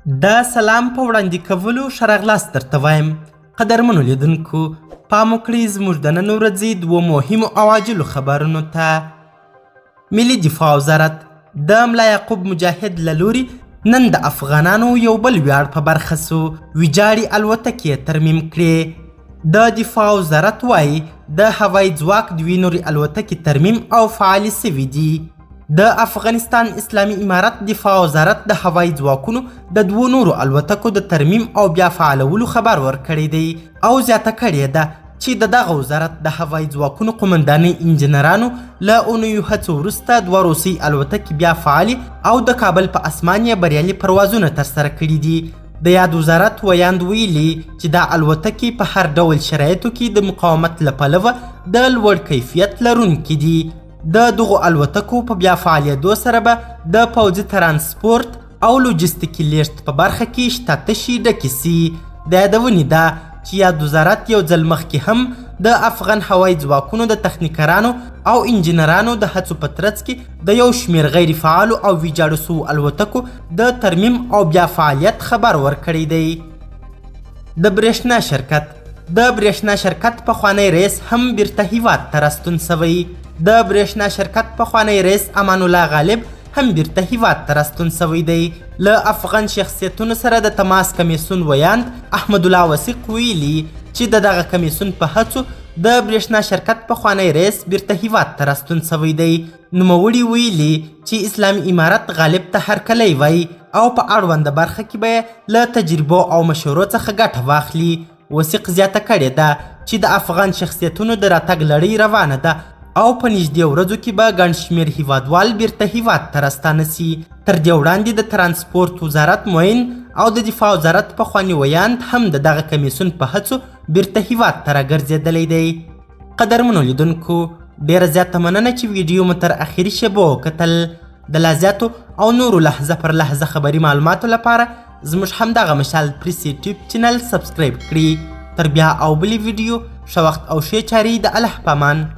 د سلام په وړاندې کولو ښه راغلاست درته وایم. قدرمنو لیدونکو، پام وکړئ زموږ د نن ورځې دوو مهمو او عاجلو خبرونو ته. ملي دفاع وزارت د ملا یعقوب مجاهد له لورې نن د افغانانو یو بل ویاړ په برخه سو. ویجاړې الوتکې یې ترمیم کړې. د دفاع وزارت وایي د هوایي ځواک دوې نورې الوتکې ترمیم او فعالې سوي دي. د افغانستان اسلامي امارت دفاع وزارت د هوایي ځواکونو د دوو نورو الوتکو د ترمیم او بیا فعالولو خبر ورکړی دی او زیاته کړې ده چې د دغه وزارت د هوایي ځواکونو قمندانۍ انجنیرانو له اونیو هڅو وروسته دوه روسۍ الوتکې بیا فعالې او د کابل په اسمان یې بریالي پروازونه ترسره کړي دي. د یاد وزارت ویاند ویلي چې دا الوتکې په هر ډول شرایطو کې د مقاومت له پلوه د لوړ کیفیت لرونکي دي. د دغو الوتکو په بیا فعالیدو سره به د پوځي ترانسپورت او لوجستیکي لیږد په برخه کې شته تشې ډکې سي. د یادونې ده چې یاد وزارت یو ځل مخکې هم د افغان هوایي ځواکونو د تخنیکرانو او انجینرانو د هڅو په ترڅ کې د یو شمېر غیر فعالو او ویجاړو سوو الوتکو د ترمیم او بیا فعالیت خبر ورکړی دی. د برېښنا شرکت پخوانی رئیس هم بیرته هیواد ته راستون سوی. د برېښنا شرکت پخوانی رئیس امان الله غالب هم بیرته هیواد ته راستون سوی دی. له افغان شخصیتونو سره د تماس کمیسیون ویاند احمد الله وثیق ویلي چې د دغه کمیسیون په هڅو د برېښنا شرکت پخوانی رئیس بیرته هیواد ته راستون سوی دی. نوموړي ویلي چې اسلامي امارت غالب ته هرکلی وایي او په اړونده برخه کې به له تجربو او مشورو څخه ګټه واخلي. وثیق زیاته کړې ده چې د افغان شخصیتونو د راتګ لړۍ روانه ده او په نږدې ورځو کې به ګڼ شمېر هیوادوال بیرته هیواد ته راستانه سي. تر دې وړاندې د ترانسپورت وزارت معین او د دفاع وزارت پخواني ویاند هم د دغه کمیسیون په هڅو بیرته هیواد ته راګرځېدلی دی. قدرمنو لیدونکو، ډېره زیاته مننه چې ویډیو مو تر اخري شیبو وکتل. د لا زیاتو او نورو لحظه پر لحظه خبري معلوماتو لپاره زموږ همدغه مشال پریس یوټیوب چینل سبسکرایب کړي. تر بیا او بلې ویډیو ښه وخت او ښې چارې د الله په امان.